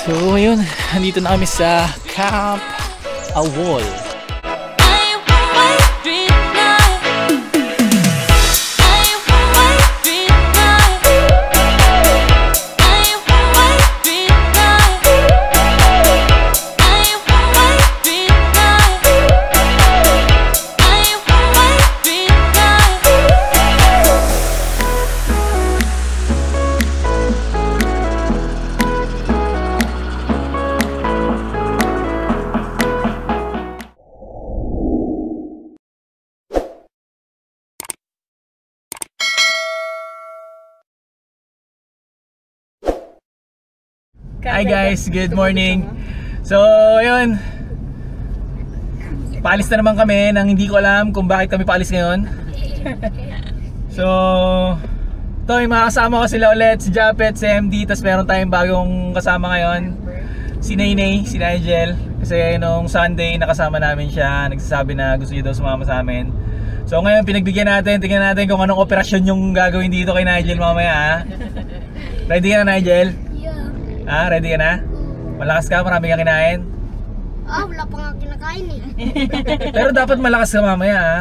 So ayun, nandito na kami sa Camp Awol. Hi guys, good morning. So, ayun. Paalis na naman kami nang hindi ko alam kung bakit kami paalis ngayon. So, ito yung mga kasama ko sila ulit, si Japet, si MD, tapos meron tayong bagong kasama ngayon, si Naynay, si Nigel. Kasi nung Sunday nakasama namin siya, nagsasabi na gusto niya daw sumama sa amin. So ngayon pinagbigyan natin, tingnan natin kung anong operasyon yung gagawin dito kay Nigel mamaya ha. Ready ka na Nigel? Ah, ready ka na? Malakas ka? Marami kang kinain? Ah, wala pa nga kinakain eh. Pero dapat malakas ka mamaya ha?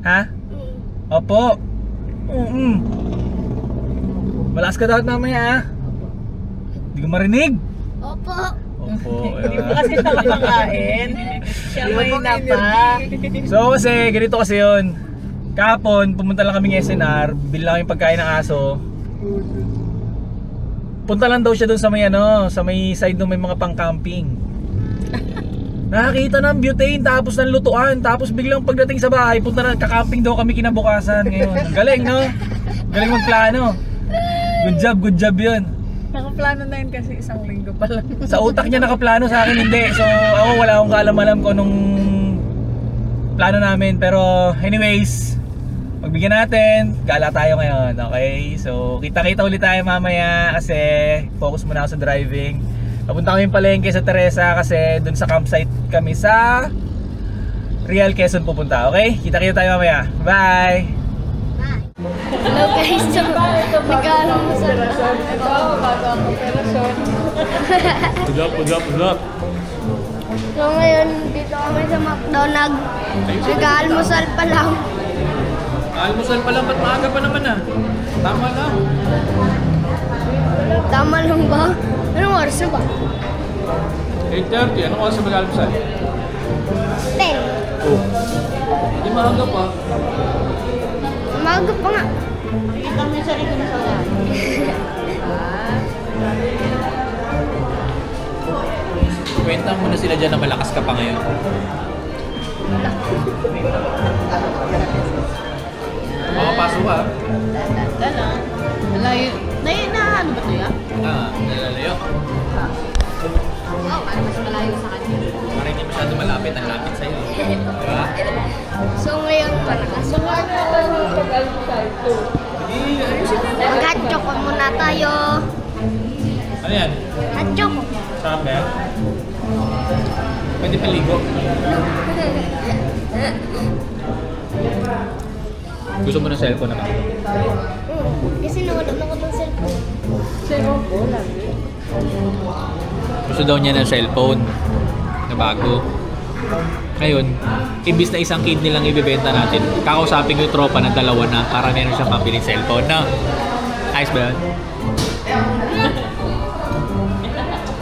Ha? Opo. Malakas ka dapat mamaya ha? Hindi ko marinig? Opo. Opo. Hindi po kasi siya kumakain. Siya may na pa. So kasi, ganito kasi yun. Kahapon, pumunta lang kaming SNR, bilang yung pagkain ng aso. Punta lang daw siya doon sa may sa may side ng may mga pang-camping. Nakakita ng butane tapos ng lutuan, tapos biglang pagdating sa bahay, punta na kakamping daw kami kinabukasan ngayon. Galing no? Galing magplano. Good job 'yun. Nakaplano na yun kasi isang linggo pa lang. Sa utak niya nakaplano, sa akin hindi. So ako wala akong kaalam-alam kung anong plano namin, pero anyways, pagbigyan natin, gala tayo ngayon, okay? So, kita-kita ulit tayo mamaya kasi focus muna ako sa driving. Papunta kami palengke sa Teresa kasi dun sa campsite kami sa Real Quezon pupunta, okay? Kita-kita tayo mamaya. Bye! Hello guys, so nag-aalam mo sa Ito, bago ang operasyon. Pudlap. So ngayon, dito kami sa McDonald's. Nag-aalmusal pa lang. Almusal pa lang, ba't maaga pa naman ah? Tama na. Tama lang ba? Anong oras na ba? 8:30, anong oras na mag-almusal? 10. Oh. Hindi maaga pa. Umaga pa nga. Nakikita mo yung sarili mo sa lahat. Kwenta mo na sila dyan na malakas ka pa ngayon. Makapasok ka. Lang. Malayo. Na ano ba ito ya? Nalalayo. Oh, para mas malayo sa kanya. Para hindi masyado malapit, ang lapit sa'yo. Diba? So ngayon pa nakasulat. Mag-hotchoko muna tayo. Ano yan? Hotchoko. Sarap ba yan? Pwede paligo. Gusto mo ng cellphone naman? Kasi nawala na ko ng cellphone. Cellphone ko, lagi. Gusto daw niya ng cellphone na bago. Ngayon, imbis na isang kidney lang ibibenta natin, kakausapin ko yung tropa ng dalawa na para meron siyang mabiling cellphone na. Ayos ba yun?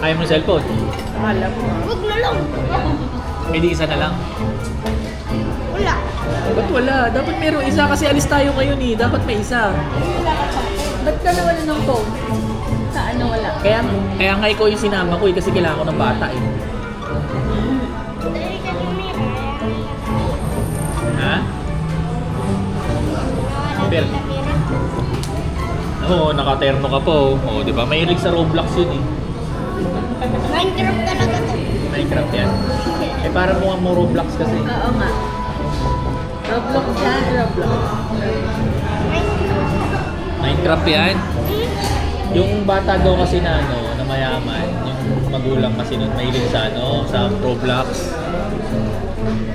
Ayaw mo ng cellphone? Alam mo. Huwag na lang. Eh di isa na lang. Wala. Ba't wala? Dapat meron isa kasi alis tayo ngayon eh. Dapat may isa. Ba't ka nawala ng phone? Sa ano wala? Kaya nga ikaw yung sinama ko eh kasi kailangan ko ng bata eh. Ha? Pero, oo, nakaterno ka po. Oo, di ba? Mahilig sa Roblox yun eh. Minecraft talaga to. Minecraft yan. Eh parang mukha mo Roblox kasi. Oo nga. Roblox yan, Roblox. Minecraft yan? Yung bata daw kasi na na mayaman, yung magulang kasi nun mahilig sa sa Roblox.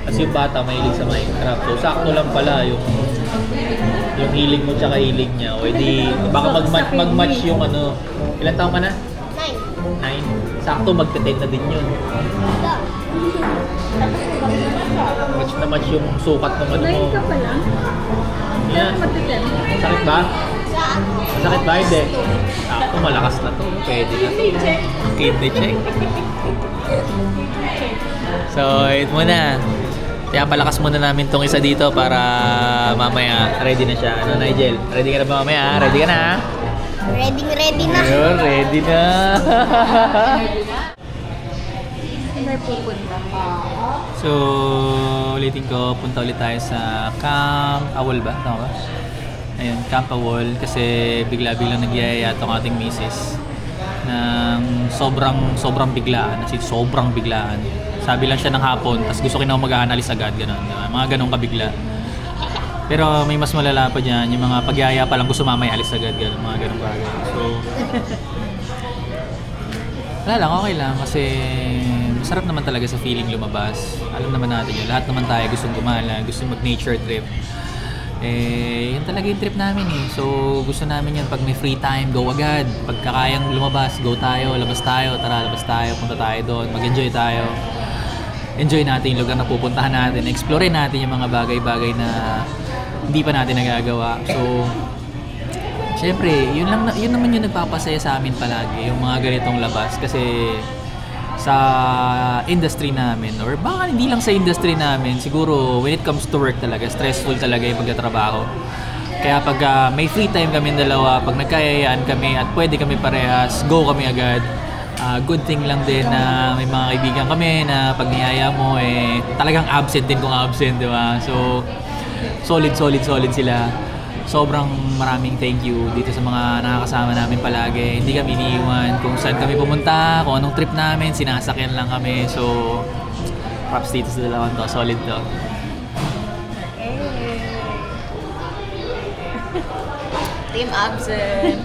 Kasi yung bata mahilig sa Minecraft. So sakto lang pala yung hilig mo tsaka hilig niya. O edi baka mag-match yung Ilan taon ka na? 9. 9. Sakto magte-10 na din yun. Match na match yung sukat ng ano mo. 9 ka pa lang? Yan. Magte-10. Sakit ba? Sakit ba? Hindi. Sakto, malakas na to. Pwede na. Kidney check. So, ito muna. Kaya palakas muna namin tong isa dito para mamaya ready na siya. Ano, Nigel? Ready ka na ba mamaya? Ready ka na? Ready na. Ayun, ready na. May pupunta. So, ulitin ko, punta ulit tayo sa Camp Awol ba? Tama ba? Ayun, Camp Awol kasi bigla-biglang nagyayaya itong ating misis ng sobrang biglaan. Kasi sobrang biglaan. Sabi lang siya ng hapon, tapos gusto ko mag-aanalis agad, gano'n. Mga ganong kabigla. Pero may mas malala pa dyan, yung mga pagyaya pa lang gusto mamay alis agad, gano'n, mga ganong bagay. So, wala lang, okay lang kasi masarap naman talaga sa feeling lumabas. Alam naman natin yun, lahat naman tayo gustong gumala, gustong mag-nature trip. Eh, yun talaga yung trip namin eh. So, gusto namin yun pag may free time, go agad. Pagka kayang lumabas, go tayo, labas tayo, tara, labas tayo, punta tayo doon, mag-enjoy tayo. Enjoy natin yung lugar na pupuntahan natin, explore natin yung mga bagay-bagay na hindi pa natin nagagawa. So, syempre, yun naman yung nagpapasaya sa amin palagi, yung mga ganitong labas. Kasi sa industry namin, or baka hindi lang sa industry namin, siguro when it comes to work talaga, stressful talaga yung pagtatrabaho. Kaya pag may free time kami dalawa, pag nagkayayaan kami at pwede kami parehas, go kami agad. Good thing lang din na may mga kaibigan kami na pag niyaya mo eh talagang absent din kung absent, di ba? So solid sila. Sobrang maraming thank you dito sa mga nakakasama namin palagi. Hindi kami iniiwan kung saan kami pumunta, kung anong trip namin, sinasakyan lang kami. So props dito sa dalawang to, solid to. Team absent.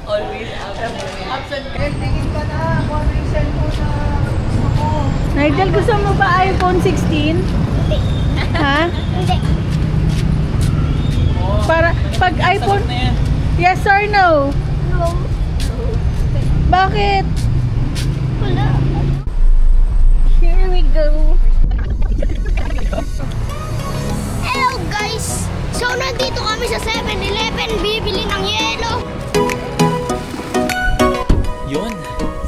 Always absent. Tingin ka na kung ano yung cellphone na gusto mo. Nigel, gusto mo ba iPhone 16? Hindi. Ha? Hindi. Para pag iPhone... Yes or no? No. Bakit? Wala. Here we go. Hello guys! So nandito kami sa 7-Eleven bibili ng yelo. Yun.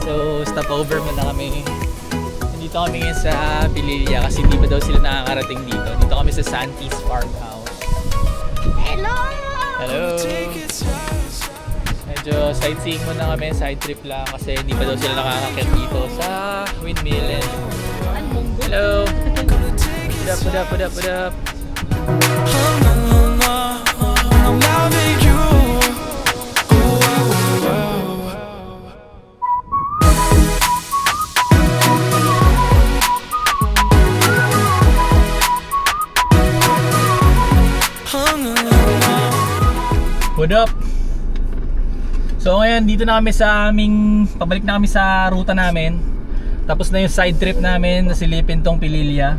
So, stop over muna kami. Nandito kami ngayon sa Pililla kasi hindi pa daw sila nakakarating dito. Dito kami sa Santis Farmhouse. Hello! Hello! Medyo sightseeing muna kami, side trip lang kasi hindi pa daw sila nakakakit dito sa windmill. And hello! What up? I'm loving you. What up? So ngayon, dito na kami sa pabalik na kami sa ruta namin. Tapos na yung side trip namin, nasilipin tong Pililla.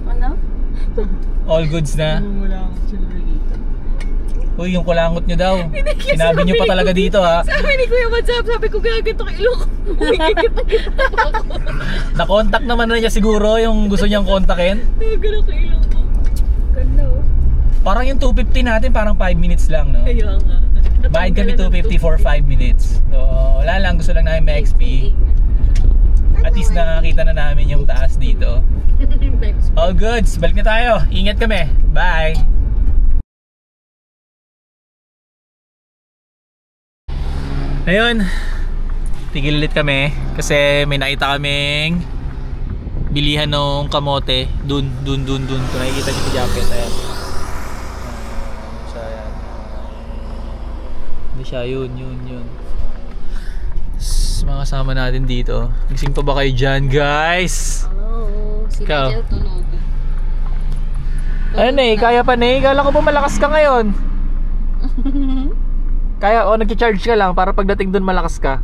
Ano? All goods na. Uy, yung kulangot nyo daw. Sinabi nyo pa talaga dito ha. Sabi ni Kuya WhatsApp, sabi ko gagawin ang ilong. Na-contact naman na niya siguro yung gusto niyang kontakin. Nagagano ko ilong ko. Ganda oh. Parang yung 250 natin, parang 5 minutes lang, no? Ayun nga. Bayad kami 250 for 5 minutes. So, wala lang, gusto lang namin ma-XP. At least nakakita na namin yung taas dito. All goods, balik na tayo. Ingat kami. Bye! Ayun, tigil ulit kami kasi may nakita kaming bilihan ng kamote. Dun. Kung nakikita niyo sa jacket, ayan. Hindi siya, yun. Mga kasama natin dito. Gising pa ba kayo dyan, guys? Hello, si Ikaw? Nigel tulog. Ano eh, kaya pa na kala ko ba malakas ka ngayon? Kaya o nag-charge ka lang para pagdating dun malakas ka?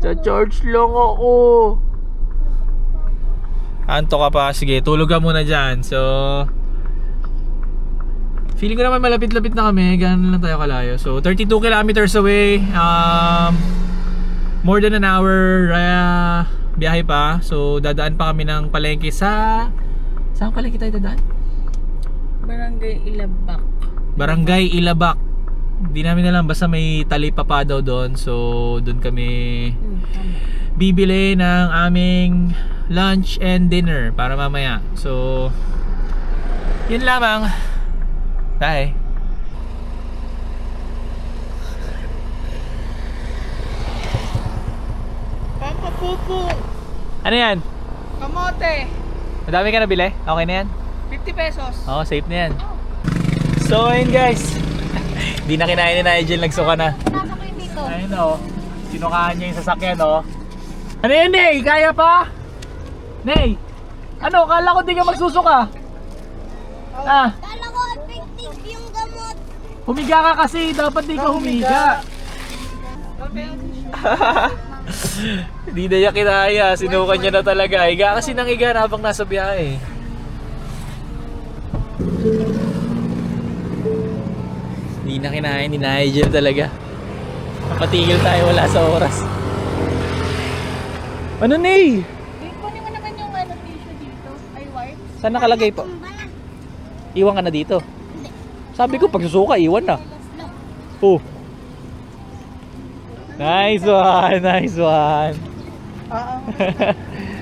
Charge lang ako. Anto ka pa, sige tulog ka muna dyan. So Feeling ko naman malapit-lapit na kami. Gano'n lang tayo kalayo. So 32 kilometers away. More than an hour biyahe pa. So dadaan pa kami ng palengke sa... Saan palengke tayo dadaan? Barangay Ilabak. Barangay Ilabak. Hindi namin alam, basta may talipa pa daw doon. So doon kami bibili ng aming lunch and dinner para mamaya. So yun lamang. Bye. Ano yan? Kamote. Madami ka nabili? Okay na yan? 50 pesos. Oo, safe na yan. So ayun guys. Di na kinain ni Nigel, nagsuka na. Nasa ko yung dito. Ayun o. Sinukahan niya yung sasakyan o. Ano yun, Ney? Kaya pa? Ney? Ano? Kala ko di ka magsusuka. Ah, Kala ko effective yung gamot. humiga ka kasi. Dapat di ka humiga. Hindi na niya kinaya. Sinukan niya na talaga. Higa kasi nang higa habang nasa biyahe. Hindi na kinaya ni Nigel talaga. Napatigil tayo, wala sa oras. Ano, Ney? Kunin mo naman yung tissue dito. Ay, wipes. Saan nakalagay po? Iwan ka na dito. Sabi ko pag susuka, iwan na. Oh. Nice one, nice one. Oo.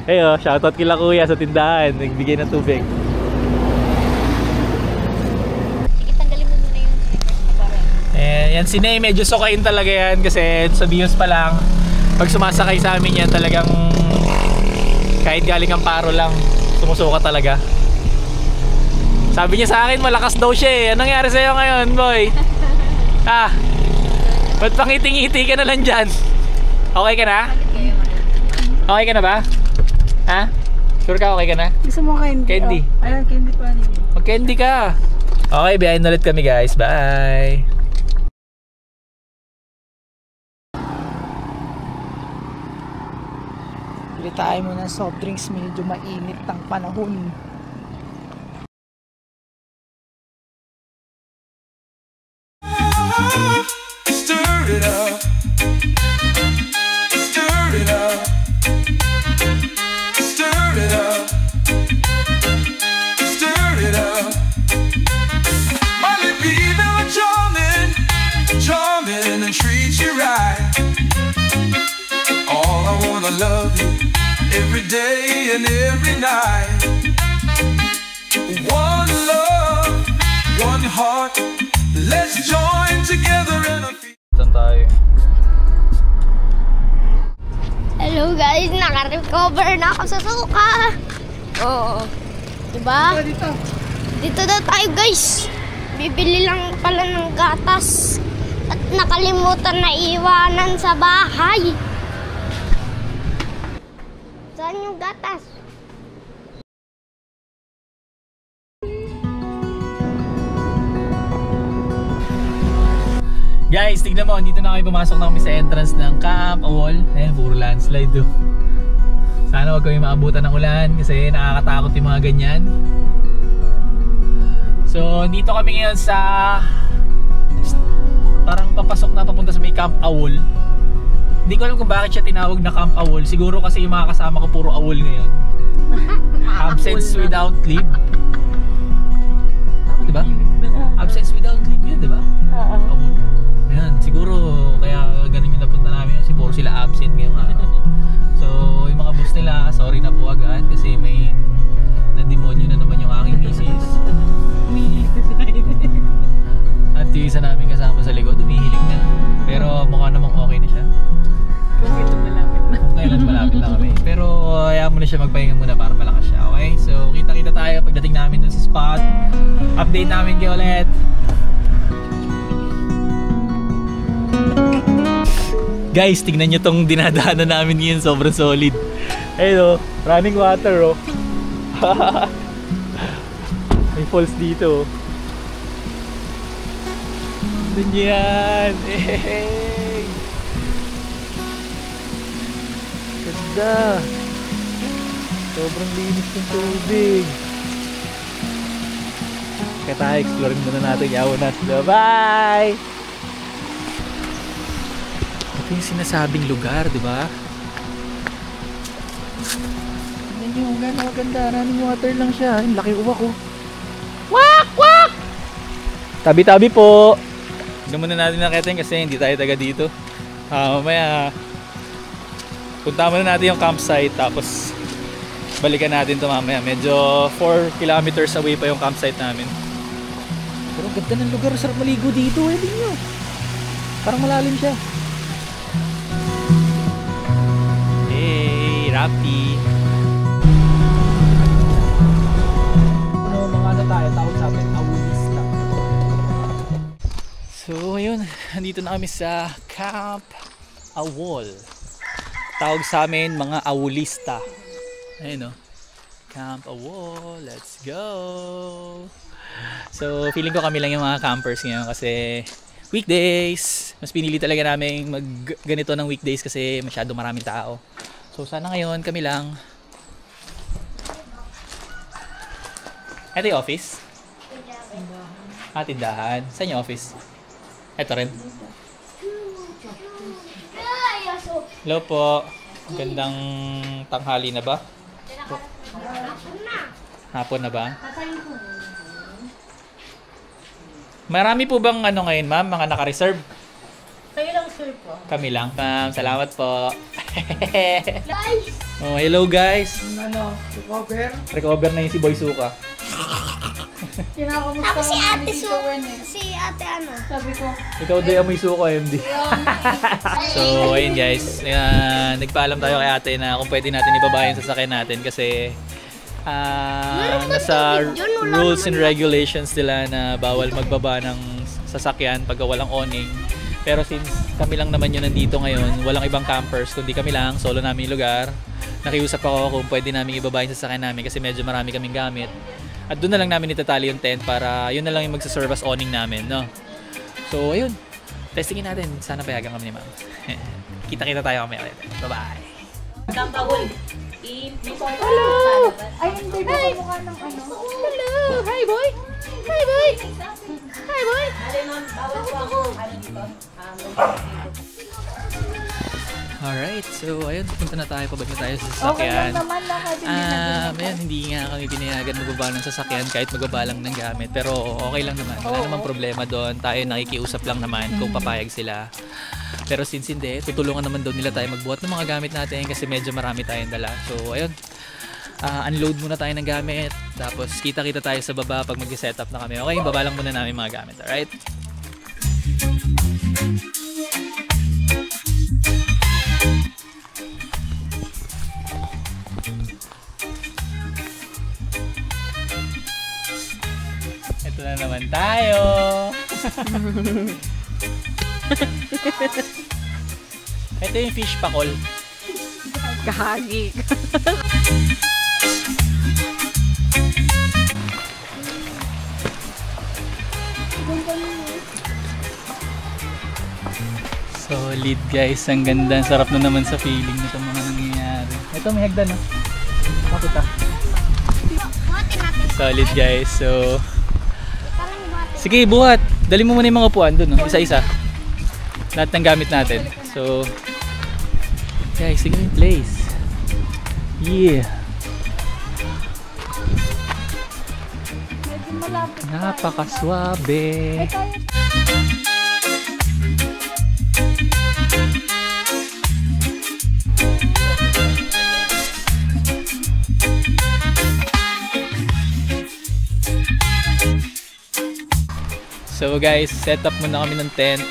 Hey, oh, shoutout kila kuya sa tindahan, nagbigay ng tubig. Tanggalin mo muna yung Yan si Ney, medyo sukain talaga yan kasi sa Bios pa lang. Pag sumasakay sa amin yan talagang kahit galing ang paro lang, sumusuka talaga. Sabi niya sa akin malakas daw siya eh. Anong nangyari sa'yo ngayon, boy? Ah, ba't pangiting-ngiti ka na lang dyan? Okay ka na? Okay ka na ba? Ha? Sure ka okay ka na? Gusto mo candy? Candy. Oh. Ayan, candy pa rin. Mag-candy ka. Okay, biyahin ulit kami guys. Bye! Bili tayo muna ng soft drinks. Medyo mainit ang panahon. Stir it up. Stir it up. Stir it up. Stir it up. Molly be now charming, charming and treat you right. All I wanna love you every day and every night. One love, one heart. Let's join together in a Tayo. Hello guys, naka-recover na ako sa suka. Oo. Diba? Dito. Dito na tayo guys. Bibili lang pala ng gatas. At nakalimutan na iwanan sa bahay. Saan yung gatas? Guys, tignan mo, dito na kami pumasok na kami sa entrance ng Camp Awol. Ayan, puro landslide do. Sana wag kami maabutan ng ulan kasi nakakatakot yung mga ganyan. So, dito kami ngayon sa parang papasok na papunta sa may Camp Awol. Hindi ko alam kung bakit siya tinawag na Camp Awol. Siguro kasi yung mga kasama ko puro awol ngayon. Absence without leave. Tama, diba? Absence without leave yun, diba? Awol. Ayan, siguro kaya ganun yung napunta namin kasi puro sila absent ngayong araw. So, yung mga boss nila, sorry na po agad kasi may na-demonyo na naman yung aking misis. At yung isa namin kasama sa likod, umihilig na. Pero mukha namang okay na siya. Kailan malapit na kami. Pero hayaan mo na siya magpahinga muna para malakas siya, okay? So, kita-kita tayo pagdating namin dun sa spot. Update namin kayo ulit. Guys, tignan nyo tong dinadaanan namin ngayon, sobrang solid. Ayun o, running water o. May falls dito. Doon yan. Hey. Ganda. Sobrang linis ng tubig. Kaya tayo, exploring muna natin. Yawan natin. Bye! Ito yung sinasabing lugar, di ba? Tignan nyo, gano'n maganda. Running water lang siya. Ang laki uwak oh. Wak! Wak! Tabi-tabi po! Tignan muna natin nakitin kasi hindi tayo taga dito. Mamaya punta muna natin yung campsite tapos balikan natin ito mamaya. Medyo 4 kilometers away pa yung campsite namin. Pero ganda ng lugar. Sarap maligo dito. Hindi nyo. Parang malalim siya. Hey, Rapi. Mga ano tayo, tawag sa amin, awulista. So, ayun. Nandito na kami sa Camp Awol. Tawag sa amin, mga awulista. Ayun o. Camp Awol. Let's go! So, feeling ko kami lang yung mga campers ngayon kasi weekdays. Mas pinili talaga namin mag ganito ng weekdays kasi masyado maraming tao. So, sana ngayon kami lang. Ito yung office? Tindahan. Saan yung office? Ito rin. Hello po. Gandang tanghali na ba? Hapon na ba? Marami po bang ano ngayon, ma'am? Mga naka-reserve? Kayo lang, sir po. Kami lang, ma'am. Salamat po. Oh, hello guys. Ano, recover? Recover na yung si Boy Suka. Kinakamusta Ako si Ate Su. eh. Si Ate ano. Sabi ko, Ikaw day amoy suka, MD. So, ayun guys. Nagpaalam tayo kay ate na kung pwede natin ibaba yung sasakyan natin kasi nasa rules and regulations nila na bawal magbaba ng sasakyan pagka walang awning. Pero since kami lang naman yun nandito ngayon, walang ibang campers, kundi kami lang, solo namin yung lugar. Nakiusap ako kung pwede namin ibaba yung sasakyan namin kasi medyo marami kaming gamit. At doon na lang namin itatali yung tent para yun na lang yung magsaserve as awning namin, no? So, ayun. Testingin natin. Sana payagan kami ni ma'am. Kita-kita tayo kami ulit. Bye-bye! hello! Ay, hindi ko kamukha ng ano. Hello! Hi, boy! Hi, boy! Hi, boy! Alright, so ayun, punta na tayo, pabalik na tayo sa sasakyan. Okay lang naman, Ayun, hindi nga kami pinayagan magbaba ng sasakyan kahit magbaba lang ng gamit. Pero okay lang naman, wala namang problema doon. Tayo nakikiusap lang naman kung papayag sila. Pero since hindi, tutulungan naman daw nila tayo magbuhat ng mga gamit natin kasi medyo marami tayong dala. So ayun, unload muna tayo ng gamit. Tapos kita-kita tayo sa baba pag mag-setup na kami. Okay, baba lang muna namin mga gamit. Alright? Ito na naman tayo. Ito yung fish pakol. Kahagi. Solid guys, ang ganda. Ang sarap na naman sa feeling nito mga nangyayari. Ito may hagdan no? Bakit ah? Buhatin natin. Solid guys, so Parang buhatin. sige buhat. Dali mo muna yung mga upuan dun no? Isa-isa. Lahat ng gamit natin. So guys, sige yung place. Yeah. Medyo malapit. Napakaswabe. So guys, set up muna kami ng tent.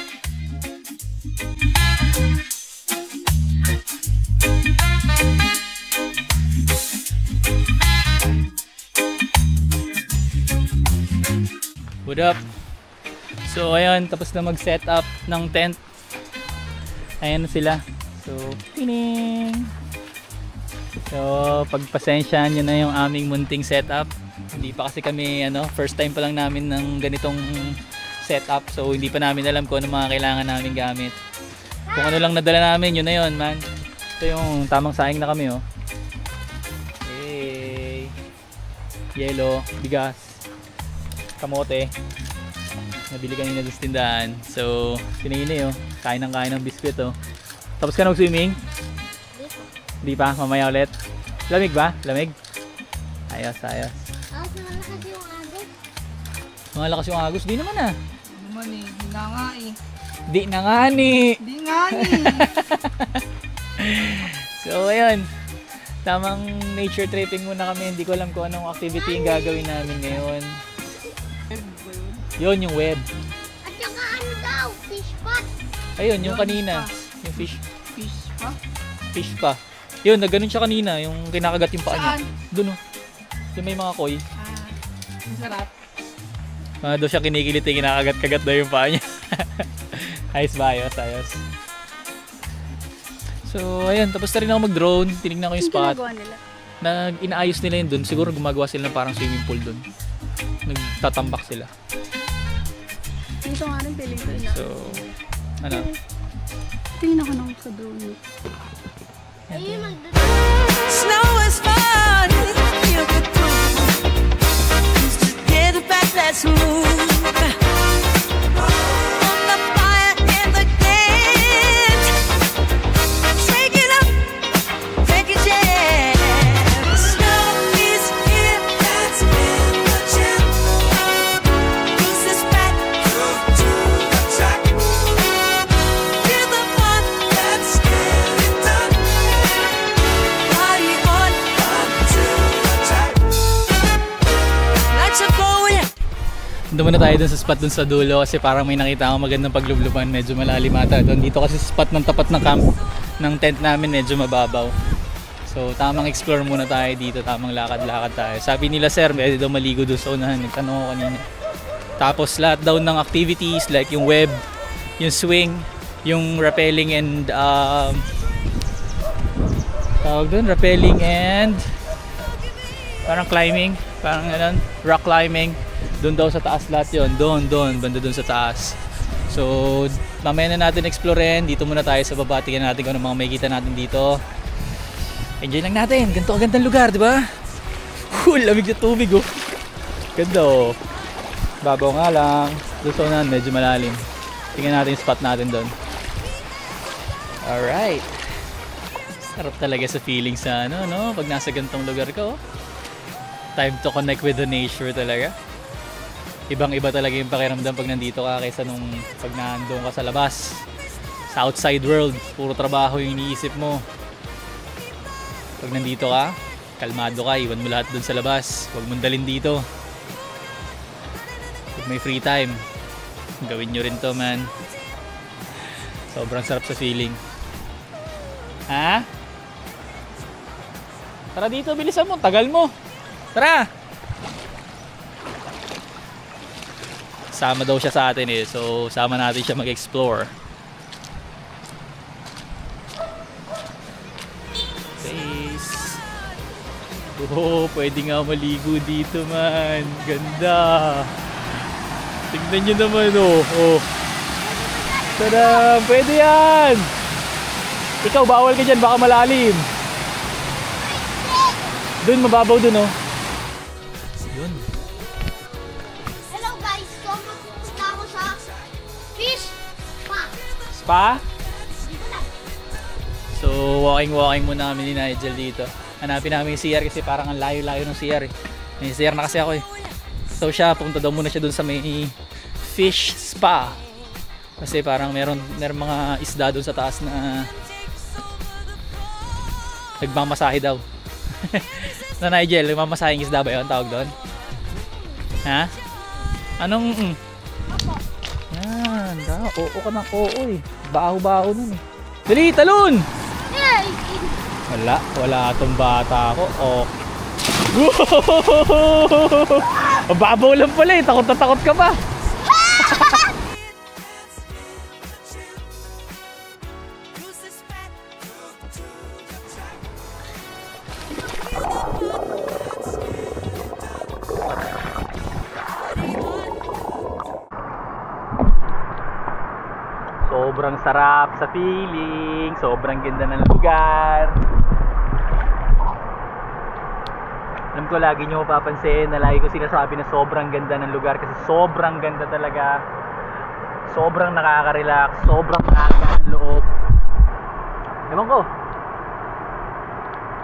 What up? So ayun, tapos na mag-set up ng tent. Ayan na sila. So, tining! So, pagpasensyaan nyo na yung aming munting setup. Hindi pa kasi kami, first time pa lang namin ng ganitong setup. So, hindi pa namin alam kung ano mga kailangan namin gamit. Kung ano lang nadala namin, yun na yun, man. Ito yung tamang saing na kami, oh. Hey! Yellow, bigas. kamote. Nabili kanina doon sa tindahan. So, sinini oh. Kain ng biskwit oh. Tapos ka na mag-swimming? Hindi pa? Mamaya ulit? Lamig ba? Lamig? Ayos. Malakas yung agos. Malakas yung agos? Di naman ah. Naman eh, hindi na nga eh. Di na nga ni. Hindi nga eh. So, ayun. Tamang nature tripping muna kami. Hindi ko alam kung anong activity yung gagawin namin ngayon. Yun, yung web. At saka ano daw, fish pot. Ayun, yung kanina. Yung fish. Fish pa? Fish pa. Yun, nagganon siya kanina. Yung kinakagat yung paa niya. Saan? Doon oh. Yung may mga koi. Masarap. Doon siya kinikilit yung kinakagat-kagat daw yung paa niya. Ayos ba? Ayos. So, ayun. Tapos na rin ako mag-drone. Tinignan ko yung spot. Inaayos nila yun doon. Siguro gumagawa sila ng parang swimming pool doon. Nagtatambak sila. Dito nga rin, piling ko ina. So, ano? Tingin ako nang sa drone. Ayun, Snow is fun, you could do. Get it back, let's move. On the fire in the tent. Shake it up, take a chance. Snow is here, that's in the gym. Who's this back to the track? Feel the fun, let's get it done. Party on up to the track. Lights are going. Doon muna tayo dun sa spot dun sa dulo kasi parang may nakita akong magandang paglubluban. Medyo malalim ata doon. Dito kasi spot ng tapat ng camp ng tent namin medyo mababaw. So tamang explore muna tayo dito. Tamang lakad-lakad tayo. Sabi nila sir, pwede daw maligo doon sa unahan. Nagtanong ako kanina. Tapos lahat daw ng activities like yung web, yung swing, yung rappelling and tawag doon, rappelling and parang climbing, parang ganun, rock climbing. Doon daw sa taas lahat yun. Doon, banda doon sa taas. So, mamaya na natin explorein. Dito muna tayo sa baba. Tingnan natin kung ano mga makikita natin dito. Enjoy lang natin. Ganito kagandang lugar, di ba? Lamig na tubig oh. Ganda oh. Babaw nga lang. Doon sa unahan, medyo malalim. Tingnan natin yung spot natin doon. Alright. Sarap talaga sa feeling sa ano, no? Pag nasa gantong lugar ko. Time to connect with the nature talaga. Ibang-iba talaga yung pakiramdam pag nandito ka kaysa nung pag nandoon ka sa labas. Sa outside world, puro trabaho yung iniisip mo. Pag nandito ka, kalmado ka, iwan mo lahat dun sa labas. Huwag mong dalhin dito. Pag may free time, gawin nyo rin to man. Sobrang sarap sa feeling. Ha? Tara dito, bilisan mo, tagal mo. Tara! Sama daw siya sa atin eh, so sama natin siya mag-explore. Guys. Oh, pwede nga maligo dito man. Ganda. Tignan nyo naman oh. Oh. Tada, pwede yan. Ikaw, bawal ka dyan, baka malalim. Doon, mababaw dun oh. Yun. hello guys, so magpupunta ako sa fish spa. Spa? So, walking muna kami ni Nigel dito. Hanapin namin yung CR kasi parang ang layo-layo ng CR eh. May CR na kasi ako eh. So siya, punta daw muna siya dun sa may fish spa. Kasi parang meron mga isda dun sa taas na nagmamasahe daw. Na Nigel, nagmamasaheng isda ba yun? Tawag doon? Ha? Anong yan, oo ka ng oo eh. Baho-baho nun eh. Dali, talon! Yay! Wala tong bata ko. Oh. Mababaw lang pala eh. Takot na takot ka pa. Sobrang sarap sa feeling. Sobrang ganda ng lugar. Alam ko lagi nyo mapapansin na lagi ko sinasabi na sobrang ganda ng lugar kasi sobrang ganda talaga. Sobrang nakaka-relax, sobrang nakaka ng loob. Ewan ko.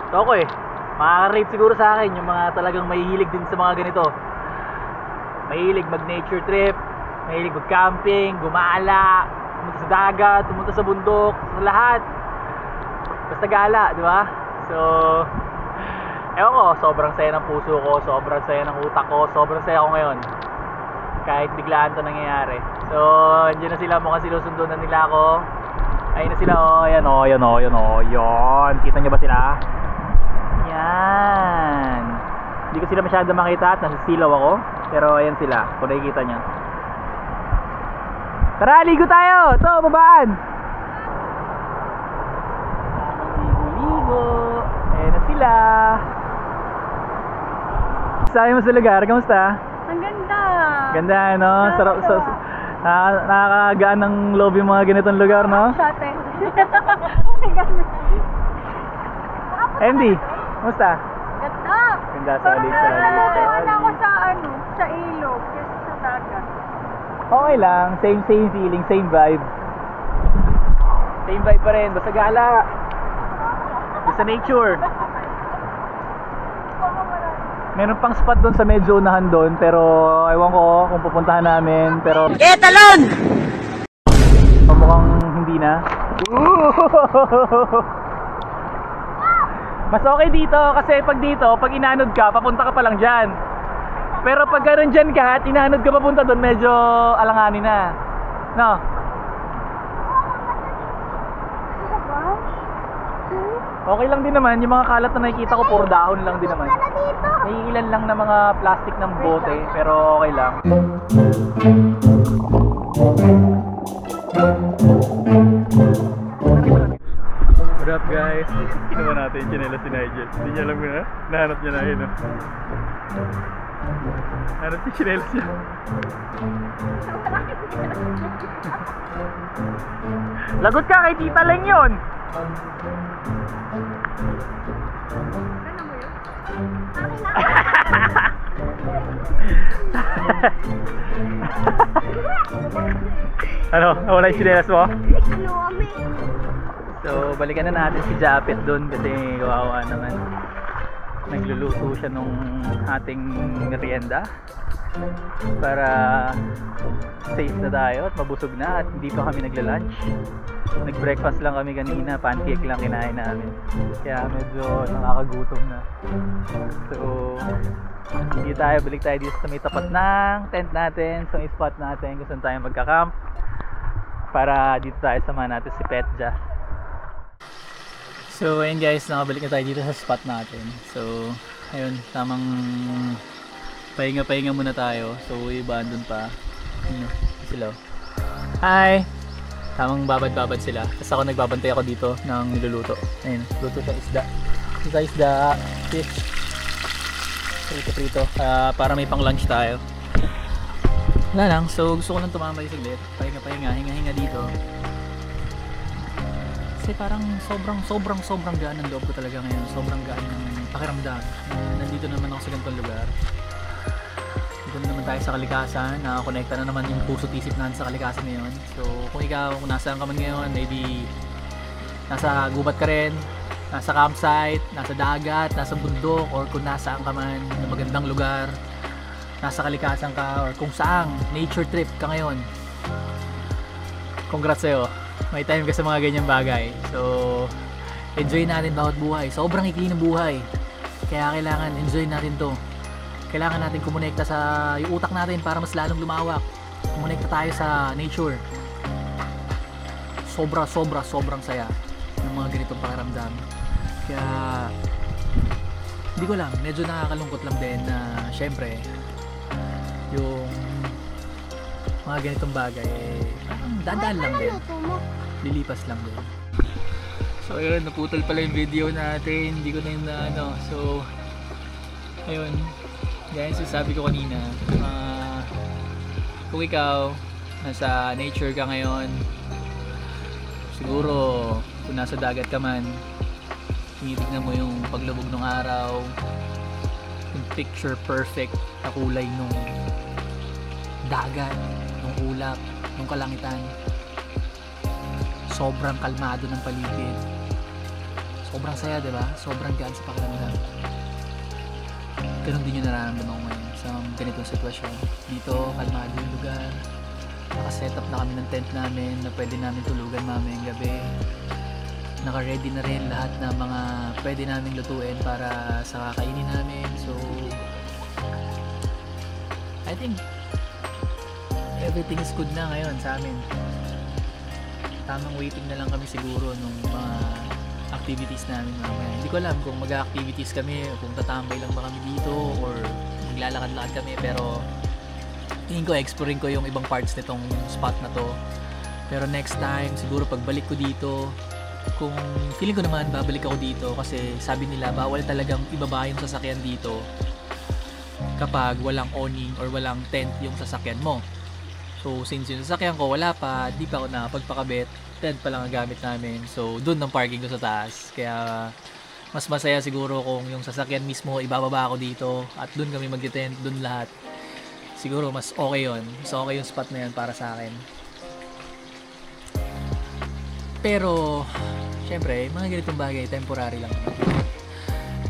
Ito ako eh. Makaka-rate siguro sa akin yung mga talagang mahihilig din sa mga ganito. Mahilig mag-nature trip, mahilig mag-camping, gumala, pumunta sa dagat, pumunta sa bundok, sa lahat. Basta gala, di ba? So, ewan ko, sobrang saya ng puso ko, sobrang saya ng utak ko, sobrang saya ko ngayon. Kahit biglaan to nangyayari. So, andyan na sila, mukhang sinusundan na nila ako. Ayun na sila, oh, ayan, oh, ayan, oh, ayan, oh, yun. Kita nyo ba sila? Yan. Hindi ko sila masyado makita at nasisilaw ako. Pero ayan sila, kung nakikita nyo. Tara, ligo tayo! Ito, babaan! Ligo-ligo. Ayan na sila. Sabi mo sa lugar, kamusta? Ang ganda. Ganda, no? Sarap, nakakagaan ng loob yung mga ganitong lugar, no? Sate. Andy, kamusta? Ganda. Ganda, solid, solid. Ano ako sa sa ilog, kesa sa dagat. Okay lang, same feeling, same vibe. Same vibe pa rin, basta gala. Basta nature. Meron pang spot doon sa medyo unahan doon, pero ewan ko kung pupuntahan namin, pero Etalon! mukhang hindi na. Mas okay dito kasi pag dito, pag inanod ka, papunta ka pa lang dyan. Pero pag gano'n dyan ka at inanod ka papunta doon, medyo alanganin na. No? Okay lang din naman, yung mga kalat na nakikita ko, puro dahon lang din naman. May ilan lang na mga plastic ng bote, pero okay lang. What up guys? Kinuha natin yung chinelas si Nigel. Hindi niya alam na, nahanap niya na yun. Hanap yung chinelas niya. Lagot ka kay Tita Leng yun! Ano? Nawala yung chinelas mo? So, balikan na natin si Japet doon kasi kawawa naman. Nagluluto siya nung ating merienda para safe na tayo at mabusog na at hindi pa kami nagla-lunch. Nag-breakfast lang kami kanina, pancake lang kinain namin. Kaya medyo nakakagutom na. So, hindi tayo, balik tayo dito sa may tapat ng tent natin, sa may spot natin kung saan tayo magka-camp. Para dito tayo sama natin si Petja. So ayun guys, nakabalik na tayo dito sa spot natin. So ayun, tamang pahinga muna tayo. So iba andun pa. Ayun sila. Hi! Tamang babad-babad sila. Tapos ako nagbabantay ako dito ng niluluto. Ayun, luto sa isda. Sa isda, fish. Prito-prito. Para may pang lunch tayo. Wala lang, so gusto ko lang tumambay saglit. Pahinga-pahinga, hinga-hinga dito. Kasi parang sobrang gaan ng loob ko talaga ngayon. Sobrang gaan ng pakiramdam. Nandito naman ako sa ganitong lugar. Dito na naman tayo sa kalikasan. Nakakonekta na naman yung puso't isip natin sa kalikasan ngayon. So kung ikaw, kung nasaan ka man ngayon, maybe nasa gubat ka rin, nasa campsite, nasa dagat, nasa bundok, or kung nasaan ka man na magandang lugar, nasa kalikasan ka, or kung saang nature trip ka ngayon, congrats sa'yo, may time ka sa mga ganyang bagay. So enjoy natin bawat buhay. Sobrang ikli ng buhay, kaya kailangan enjoy natin to. Kailangan natin kumonekta sa yung utak natin para mas lalong lumawak. Kumonekta tayo sa nature. Sobrang saya ng mga ganitong pakiramdam. Kaya hindi ko lang, medyo nakakalungkot lang din na syempre yung mga ganitong bagay dadaan lang din, lilipas lang din. So ayun, naputol pala yung video natin, hindi ko na yung so ayun guys, sabi ko kanina, kung ikaw nasa nature ka ngayon, siguro kung nasa dagat ka man, tinitignan mo yung paglubog ng araw, yung picture perfect na kulay nung dagat, nung ulap, nung kalangitan. Sobrang kalmado ng paligid. Sobrang saya, diba? Sobrang gaan sa pakiramdam. Ganun din yung nararamdaman ko ngayon sa ganitong sitwasyon. Dito, kalmado yung lugar. Nakaset up na kami ng tent namin na pwede namin tulugan mamayang gabi. Naka-ready na rin lahat ng mga pwede namin lutuin para sa kakainin namin. So, I think everything is good na ngayon sa amin. Tamang waiting na lang kami siguro nung mga activities namin mamaya. Hindi ko alam kung mag-activities kami, kung tatambay lang ba kami dito or maglalakad-lakad kami, pero tingin ko exploring ko yung ibang parts nitong spot na to. Pero next time, siguro pagbalik ko dito, kung feeling ko naman babalik ako dito kasi sabi nila bawal talagang ibaba yung sasakyan dito kapag walang awning or walang tent yung sasakyan mo. So since yung sasakyan ko wala pa, di pa ako nakapagpakabit, tent pa lang ang gamit namin. So doon ang parking ko sa taas. Kaya mas masaya siguro kung yung sasakyan mismo ibababa ako dito at doon kami mag-tent, doon lahat. Siguro mas okay yun. Mas okay yung spot na yan para sa akin. Pero syempre, mga ganitong bagay temporary lang.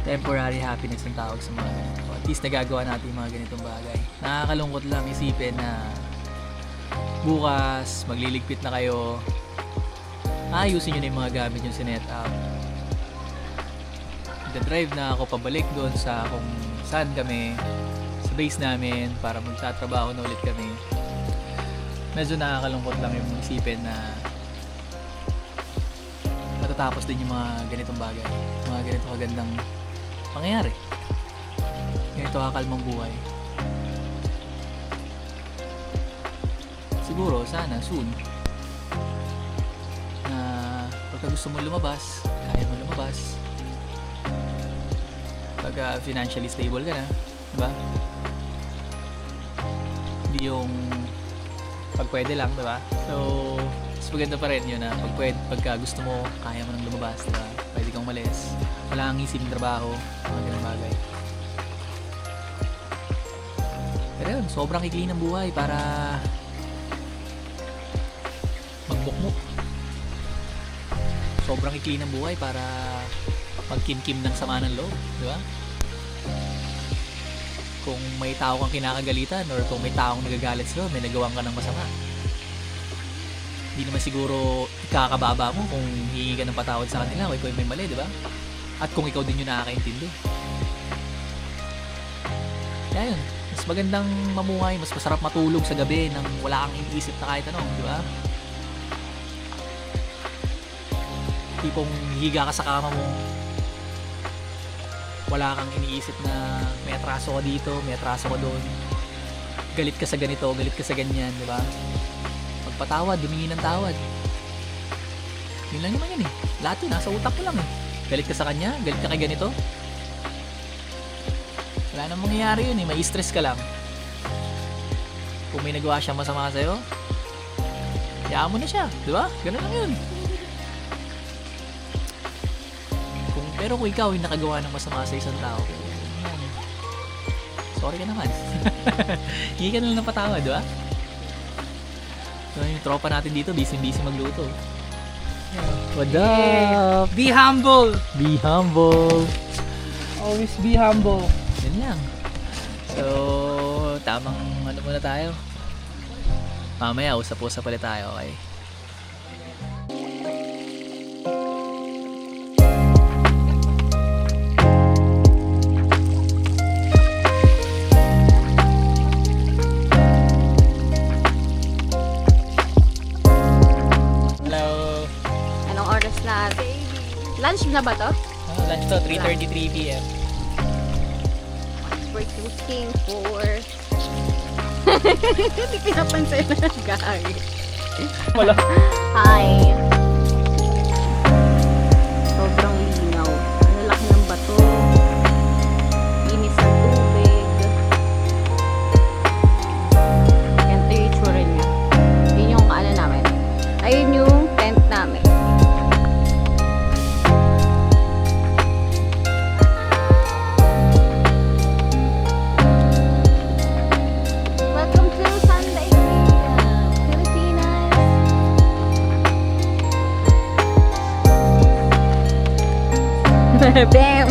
Temporary happiness ang tawag sa mga ganito. At least nagagawa natin yung mga ganitong bagay. Nakakalungkot lang isipin na bukas magliligpit na kayo, ayusin nyo na yung mga gamit yung sinet up. Drive na ako pabalik doon sa kung saan kami, sa base namin, para magtatrabaho na ulit kami. Medyo nakakalungkot lang yung isipin na matatapos din yung mga ganitong bagay, mga ganitong kagandang pangyayari, ganito kakalmang buhay. Siguro sana soon na pagka gusto mo lumabas, kaya mo lumabas pagka financially stable ka na, diba? Hindi yung pag pwede lang, diba? So mas maganda pa rin yun na pagka gusto mo, kaya mo nang lumabas, diba? Pwede kang umalis, wala kang isipin trabaho, mga ganang bagay. Pero yun, sobrang ikli ng buhay para magbukmok. Sobrang ikli ng buhay para magkim-kim ng sama ng loob, di ba? Kung may tao kang kinakagalitan or kung may taong nagagalit sa'yo, may nagawang ka ng masama, hindi naman siguro ikakababa mo kung hihingi ka ng patawad sa kanila o ikaw may mali, di ba? At kung ikaw din yung nakakaintindi. Kaya yun, mas magandang mamuhay, mas masarap matulog sa gabi nang wala kang iniisip na kahit ano, di ba? Tipong higa ka sa kama mo, wala kang iniisip na may atraso ka dito, may atraso ka doon, galit ka sa ganito, galit ka sa ganyan, di ba? Magpatawad, humingi ng tawad, yun lang naman yan eh. Lahat yun, nasa utak mo lang eh. Galit ka sa kanya, galit ka kay ganito, wala nang mangyayari yun eh, may stress ka lang. Kung may nagawa siya masama sa'yo, hayaan mo na siya, di ba? Ganun lang yun. Pero kung ikaw yung nakagawa ng masama sa isang tao, yan, sorry ka naman. Hindi ka na lang napatawa, di ba? So yung tropa natin dito, busy magluto. What up? Be humble. Be humble. Always be humble. Yan lang. So, tamang ano muna tayo. Mamaya, usap-usap ulit tayo, okay? Lunch na ba to? Lunch to, 3:33 PM. We're looking for... Hindi pinapansin na guys. Wala. Hi. Sobrang linaw. Ang laki ng bato. Linis ng tubig. Ganito yung itsura niya. Yun yung ano namin. Ayun yung tent namin. Bam!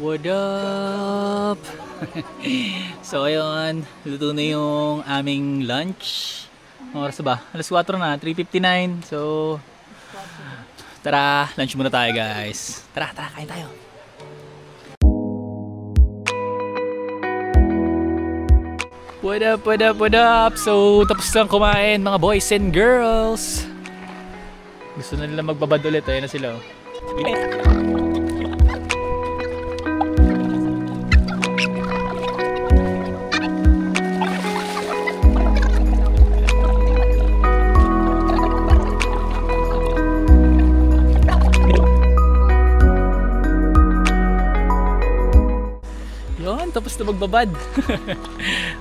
What up? So ayun, luto na yung aming lunch. Anong oras ba? Alas 4 na, 3:59. So tara, lunch muna tayo guys. Tara, kain tayo. What up, what up, what up? So tapos lang kumain mga boys and girls. Gusto na nila magbabad ulit, ayun na sila. Yun, tapos na magbabad.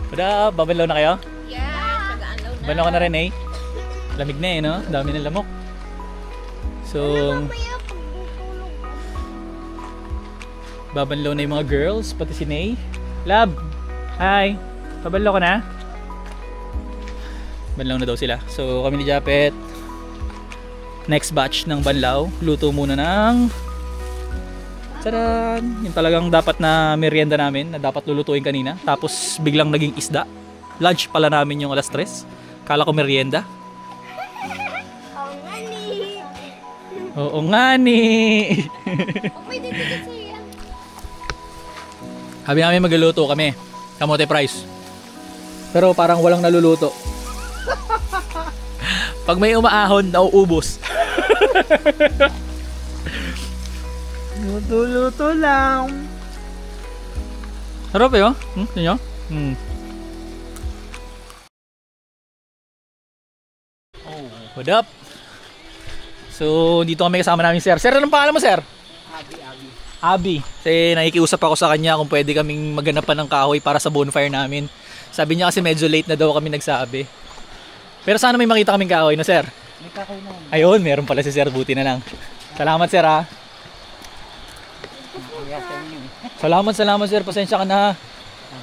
Pada, babalaw na kayo? Yeah! Tagaan-law na. Babalaw ka na rin eh. Lamig na eh, no? Dami ng lamok. So, babanlaw na yung mga girls, pati si Nay. Lab! Hi! Babanlaw ka na? Banlaw na daw sila. So, kami ni Japet. Next batch ng banlaw. Luto muna ng tadaan! Yung talagang dapat na merienda namin na dapat lulutuin kanina. Tapos biglang naging isda. Lunch pala namin yung alas 3. Kala ko merienda. Oo nga ni! Sabi namin magluluto kami. Kamote price. Pero parang walang naluluto. Pag may umaahon, nauubos. Luto-luto lang. Sarap eh oh. Tignan nyo? What up? So, dito kami kasama namin sir. Sir, anong pangalan mo sir? Abi. Kasi nakikiusap ako sa kanya kung pwede kaming magganapan ng kahoy para sa bonfire namin. Sabi niya kasi medyo late na daw kami nagsabi. Pero sana may makita kaming kahoy, no sir? May kahoy na. Ayun, meron pala si sir. Buti na lang. Salamat sir ha. Salamat sir. Pasensya ka na.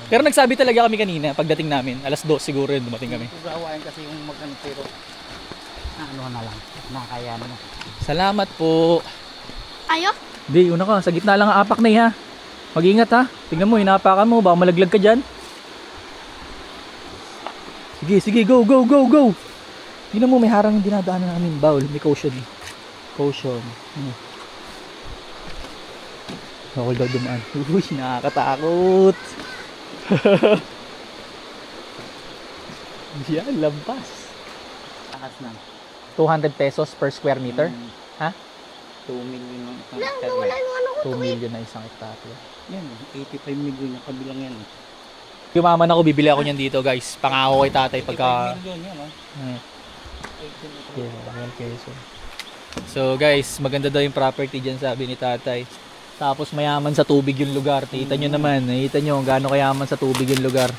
Pero nagsabi talaga kami kanina pagdating namin. Alas 2 siguro yun dumating kami. Gawain kasi yung magano pero ano na lang. Nakakaya na. Salamat po. Ayo? Di, una ka. Sa gitna lang ang apak na ha. Mag-ingat ha. Tingnan mo, hinapakan mo. Baka malaglag ka dyan. Sige. Go. Tingnan mo, may harang yung dinadaanan namin. Bawal. May caution. Caution. Bawal daw dumaan. Uy, nakakatakot. Yan, lampas. Takas na. 200 pesos per square meter. Ha? 2 million ang isang Lang, hektarya. wala yung ano ko. 2 million na isang hektarya. Yan, 85 million yung kabilang yan. Yumaman ako, bibili ako niyan dito guys. Pangako kay tatay pagka... 85 million yan, So guys, maganda daw yung property dyan sabi ni tatay. Tapos mayaman sa tubig yung lugar. Kita nyo naman, nakita nyo gaano kayaman sa tubig yung lugar.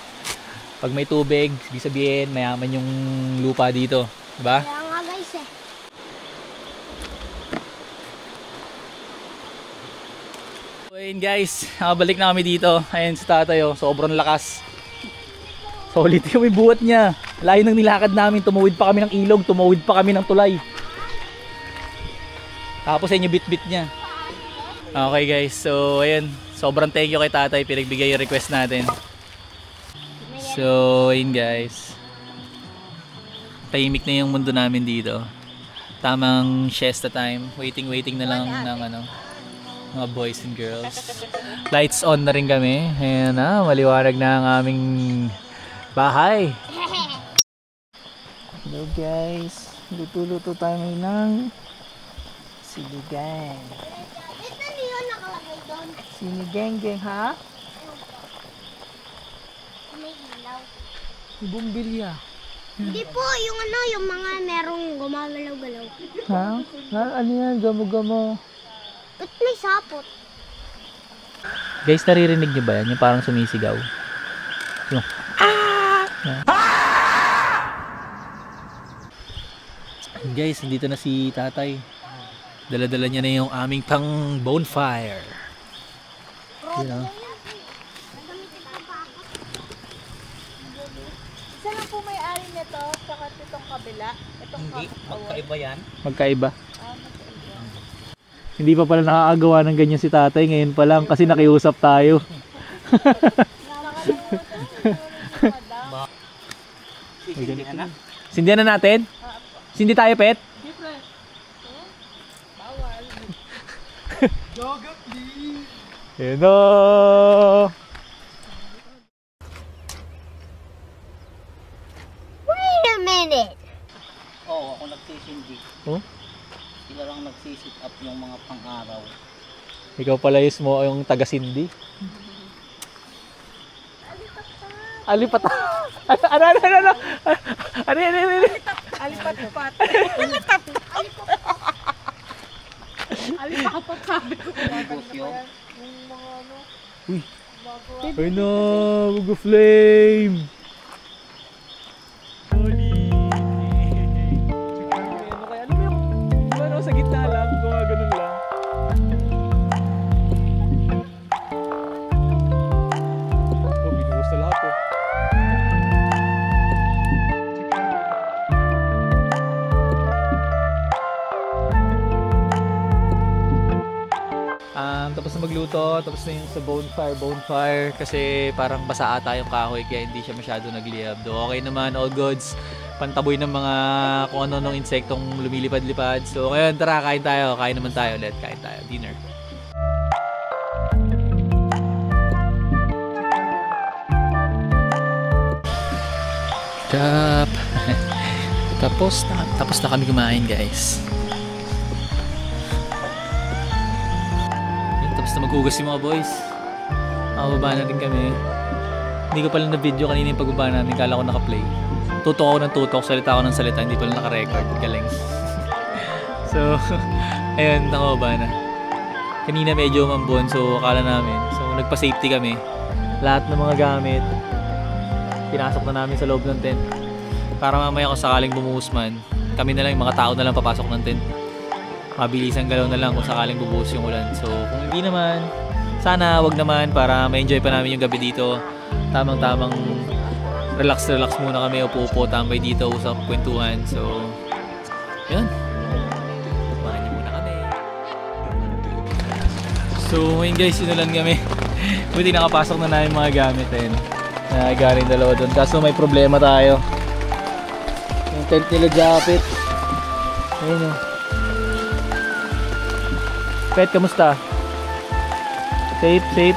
Pag may tubig, ibig sabihin mayaman yung lupa dito. Diba? Kaya nga guys eh. So ayun guys, nakabalik na kami dito. Ayun si tatay oh, sobrang lakas. Solid yung may buhat niya. Layo ng nilakad namin, tumawid pa kami ng ilog, tumawid pa kami ng tulay. Tapos ayun yung bit-bit niya. Okay guys, so ayun, sobrang thank you kay tatay, pinagbigay yung request natin. So ayun guys, tahimik na yung mundo namin dito. Tamang siesta time, waiting na lang ng ano, mga boys and girls. Lights on na rin kami. Ayan na, maliwanag na ang aming bahay. Hello guys, luto-luto tayo ng sinigang. Ito yun nakalagay doon. Sinigang, ha? May ilaw. Bumbilya. Hindi po, yung ano, yung mga merong gumagalaw-galaw. Ha? Ano yan? Gamo-gamo. Ba't may sapot? Guys, naririnig nyo ba yan? Yung parang sumisigaw. Yung Guys, nandito na si tatay. Dala-dala niya na yung aming pang bonfire. You know? Isa lang po may-ari nito, saka itong kabila. Itong Magkaiba yan. Magkaiba. Hindi pa pala nakakagawa ng ganyan si tatay. Ngayon pa lang kasi nakiusap tayo. Sindihan na natin? Sindi tayo, pet? Hello! Wait a minute! Oo, ako nagsisindi. Oh? Sila lang nagsisit up yung mga pang-araw. Ikaw pala yung taga-sindi. Alipata. Ano? Ano? alipat-pat. Alipat-pat sabi ko. Uy. Ay na, mag-flame. Ano kaya? Ano yung ano, sa gitna lang, gumagano'n lang. Oh, binuhos na lahat oh. Tapos na magluto, tapos na yung sa bonfire kasi parang basa ata yung kahoy kaya hindi siya masyado nagliyab. Do okay naman, all goods. Pantaboy ng mga kung ano nung insektong lumilipad-lipad. So ngayon tara, kain naman tayo ulit, kain tayo, dinner. Stop. Tapos na kami kumain, guys. Tapos na maghugas yung mga boys. Makababa na rin kami. Hindi ko pala na-video kanina yung pagbaba namin. Kala ko naka-play. Tutok ako ng tutok, salita ako ng salita. Hindi pala naka-record. Galing. So, ayun, nakababa na. Kanina medyo mambon, so akala namin. So, nagpa-safety kami. Lahat ng mga gamit, pinasok na namin sa loob ng tent. Para mamaya kung sakaling bumuhos man, kami na lang, yung mga tao na lang papasok ng tent. Mabilis ang galaw na lang kung sakaling bubuhos yung ulan. So kung hindi naman, sana wag naman para ma-enjoy pa namin yung gabi dito. Tamang-tamang relax muna kami, upo-upo, tambay dito, usap, kwentuhan. So yun, kumain na muna kami. So ngayon guys, sinulan kami. Buti nakapasok na namin mga gamit na galing dalawa doon. Kaso may problema tayo. Yung tent nila Japet. Ayun o. Pet, kamusta? Safe?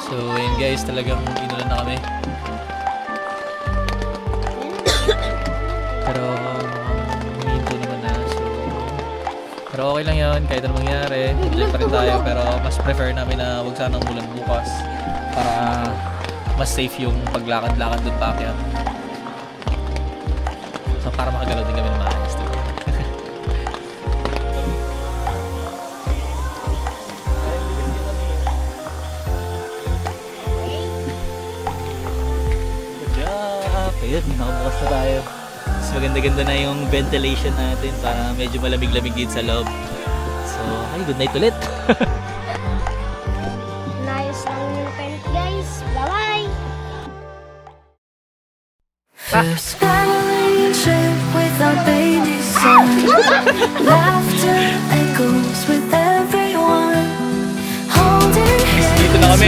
So, ayun guys, talagang inulan na kami. Pero, huminto naman na. So, pero okay lang yun, kahit anong mangyari. Enjoy pa rin tayo, pero mas prefer namin na huwag sanang ulan bukas. Para mas safe yung paglakad-lakad doon pa kaya. So, para makagalaw din kami ng maayos. Ayun, nakabukas na tayo. Mas maganda-ganda na yung ventilation natin para medyo malamig-lamig din sa loob. So, ay, good night ulit. Nice lang yung tent, guys. Bye-bye! First trip with our baby son. Laughter echoes with everyone. Holding hands. Dito na kami.